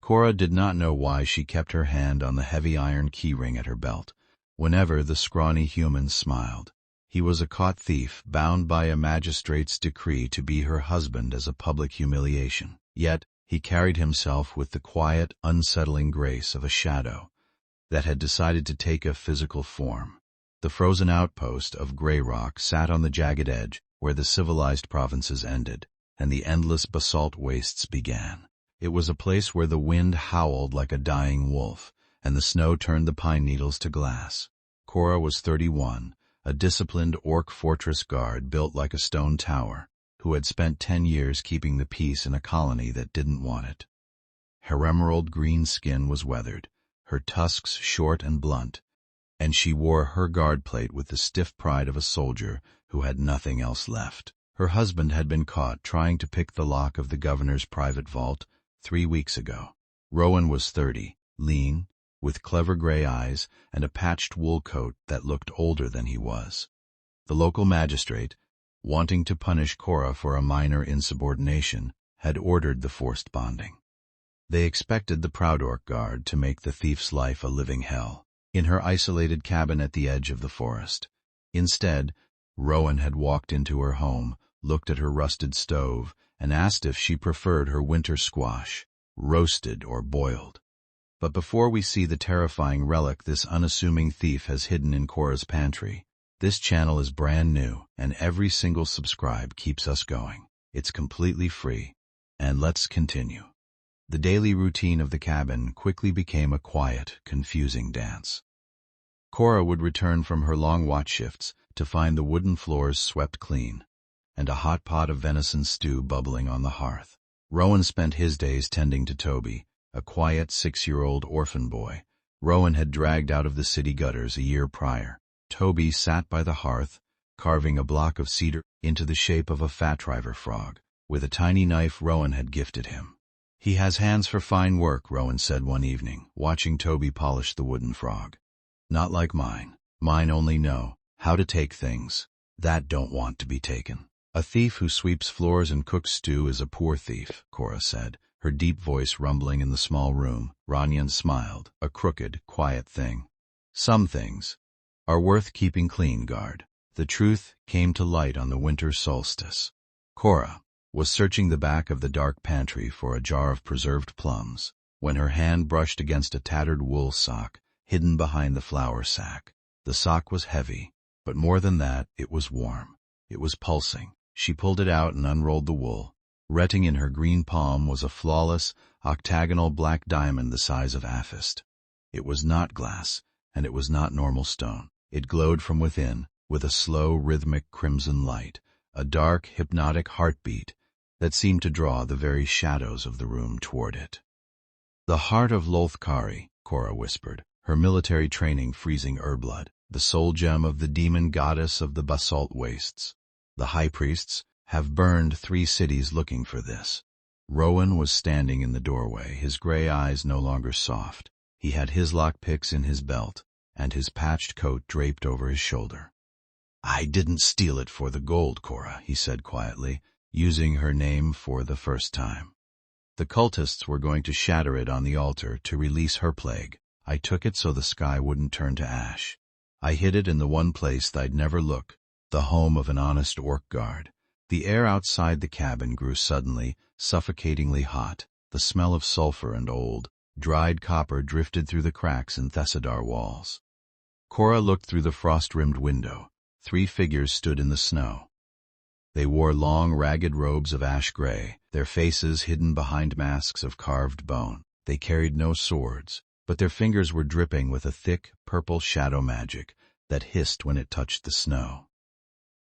Kora did not know why she kept her hand on the heavy iron keyring at her belt, whenever the scrawny human smiled. He was a caught thief, bound by a magistrate's decree to be her husband as a public humiliation. Yet he carried himself with the quiet, unsettling grace of a shadow that had decided to take a physical form. The frozen outpost of gray rock sat on the jagged edge where the civilized provinces ended, and the endless basalt wastes began. It was a place where the wind howled like a dying wolf, and the snow turned the pine needles to glass. Kora was 31, a disciplined orc fortress guard built like a stone tower, who had spent 10 years keeping the peace in a colony that didn't want it. Her emerald green skin was weathered, her tusks short and blunt, and she wore her guard plate with the stiff pride of a soldier who had nothing else left. Her husband had been caught trying to pick the lock of the governor's private vault 3 weeks ago. Rowan was 30, lean, with clever gray eyes and a patched wool coat that looked older than he was. The local magistrate, wanting to punish Kora for a minor insubordination, had ordered the forced bonding. They expected the proud orc guard to make the thief's life a living hell, in her isolated cabin at the edge of the forest. Instead, Rowan had walked into her home, looked at her rusted stove, and asked if she preferred her winter squash, roasted or boiled. But before we see the terrifying relic this unassuming thief has hidden in Kora's pantry, this channel is brand new, and every single subscribe keeps us going. It's completely free, and let's continue. The daily routine of the cabin quickly became a quiet, confusing dance. Kora would return from her long watch shifts to find the wooden floors swept clean, and a hot pot of venison stew bubbling on the hearth. Rowan spent his days tending to Toby, a quiet 6-year-old orphan boy Rowan had dragged out of the city gutters a year prior. Toby sat by the hearth, carving a block of cedar into the shape of a fat driver frog, with a tiny knife Rowan had gifted him. "He has hands for fine work," Rowan said one evening, watching Toby polish the wooden frog. "Not like mine. Mine only know how to take things that don't want to be taken." "A thief who sweeps floors and cooks stew is a poor thief," Kora said, her deep voice rumbling in the small room. Ranyan smiled, a crooked, quiet thing. "Some things are worth keeping clean, guard." The truth came to light on the winter solstice. Kora was searching the back of the dark pantry for a jar of preserved plums, when her hand brushed against a tattered wool sock hidden behind the flour sack. The sock was heavy, but more than that, it was warm. It was pulsing. She pulled it out and unrolled the wool. Retting in her green palm was a flawless, octagonal black diamond the size of aphist. It was not glass, and it was not normal stone. It glowed from within, with a slow, rhythmic crimson light, a dark, hypnotic heartbeat that seemed to draw the very shadows of the room toward it. "The heart of Lolth-Kari," Kora whispered, her military training freezing her blood, "the soul gem of the demon goddess of the basalt wastes. The high priests have burned 3 cities looking for this." Rowan was standing in the doorway, his gray eyes no longer soft. He had his lockpicks in his belt, and his patched coat draped over his shoulder. "I didn't steal it for the gold, Kora," he said quietly, using her name for the first time. "The cultists were going to shatter it on the altar to release her plague. I took it so the sky wouldn't turn to ash. I hid it in the one place they'd never look, the home of an honest orc guard." The air outside the cabin grew suddenly, suffocatingly hot. The smell of sulfur and old, dried copper drifted through the cracks in Thessadar walls. Kora looked through the frost-rimmed window. 3 figures stood in the snow. They wore long, ragged robes of ash gray, their faces hidden behind masks of carved bone. They carried no swords, but their fingers were dripping with a thick, purple shadow magic that hissed when it touched the snow.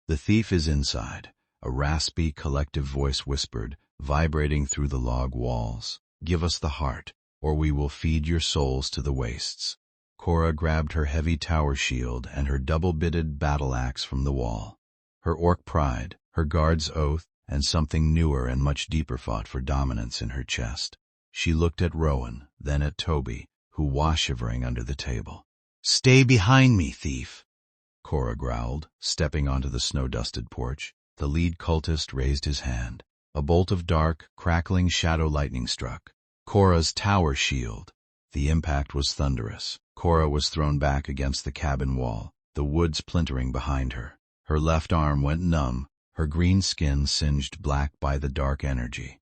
"The thief is inside," a raspy, collective voice whispered, vibrating through the log walls. "Give us the heart, or we will feed your souls to the wastes." Kora grabbed her heavy tower shield and her double-bitted battle axe from the wall. Her orc pride, her guard's oath, and something newer and much deeper fought for dominance in her chest. She looked at Rowan, then at Toby, who was shivering under the table. "Stay behind me, thief," Kora growled, stepping onto the snow-dusted porch. The lead cultist raised his hand. A bolt of dark, crackling shadow lightning struck. Kora's tower shield. The impact was thunderous. Kora was thrown back against the cabin wall, the wood splintering behind her. Her left arm went numb, her green skin singed black by the dark energy.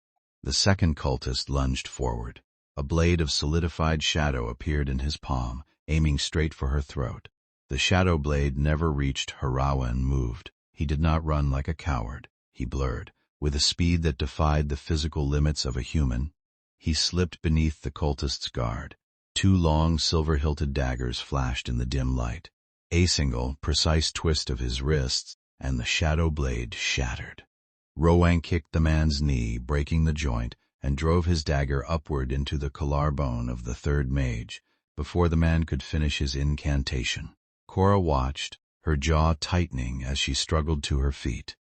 The second cultist lunged forward. A blade of solidified shadow appeared in his palm, aiming straight for her throat. The shadow blade never reached her. Rowan moved. He did not run like a coward. He blurred. With a speed that defied the physical limits of a human, he slipped beneath the cultist's guard. Two long, silver-hilted daggers flashed in the dim light. A single, precise twist of his wrists, and the shadow blade shattered. Rowan kicked the man's knee, breaking the joint, and drove his dagger upward into the collarbone of the third mage, before the man could finish his incantation. Kora watched, her jaw tightening as she struggled to her feet.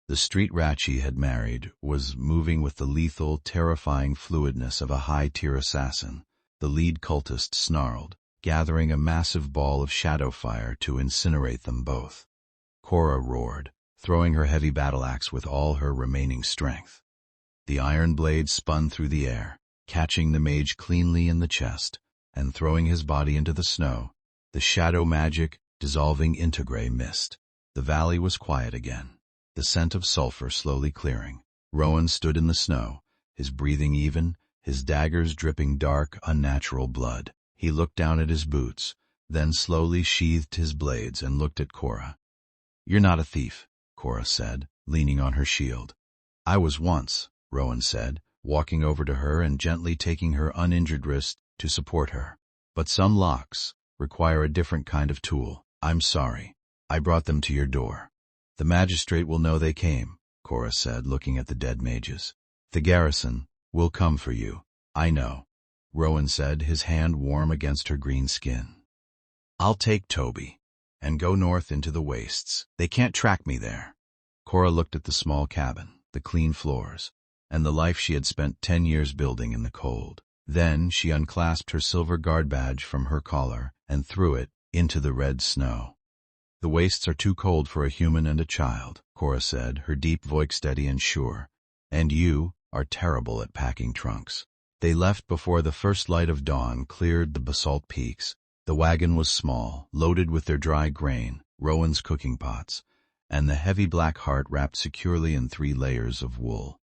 The street rat she had married was moving with the lethal, terrifying fluidness of a high-tier assassin. The lead cultist snarled, gathering a massive ball of shadow fire to incinerate them both. Kora roared, throwing her heavy battle-axe with all her remaining strength. The iron blade spun through the air, catching the mage cleanly in the chest, and throwing his body into the snow, the shadow magic dissolving into gray mist. The valley was quiet again, the scent of sulfur slowly clearing. Rowan stood in the snow, his breathing even, his daggers dripping dark, unnatural blood. He looked down at his boots, then slowly sheathed his blades and looked at Kora. "You're not a thief," Kora said, leaning on her shield. "I was once," Rowan said, walking over to her and gently taking her uninjured wrist to support her. "But some locks require a different kind of tool. I'm sorry. I brought them to your door." "The magistrate will know they came," Kora said, looking at the dead mages. "The garrison will come for you." "I know," Rowan said, his hand warm against her green skin. "I'll take Toby and go north into the wastes. They can't track me there." Kora looked at the small cabin, the clean floors, and the life she had spent 10 years building in the cold. Then she unclasped her silver guard badge from her collar and threw it into the red snow. "The wastes are too cold for a human and a child," Kora said, her deep voice steady and sure. "And you are terrible at packing trunks." They left before the first light of dawn cleared the basalt peaks. The wagon was small, loaded with their dry grain, Rowan's cooking pots, and the heavy black heart wrapped securely in 3 layers of wool.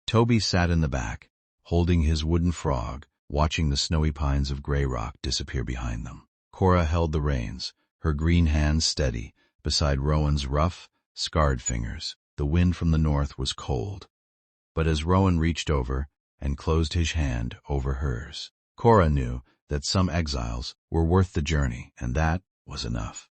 Toby sat in the back, holding his wooden frog, watching the snowy pines of gray rock disappear behind them. Kora held the reins, her green hands steady, beside Rowan's rough, scarred fingers. The wind from the north was cold. But as Rowan reached over and closed his hand over hers, Kora knew that some exiles were worth the journey, and that was enough.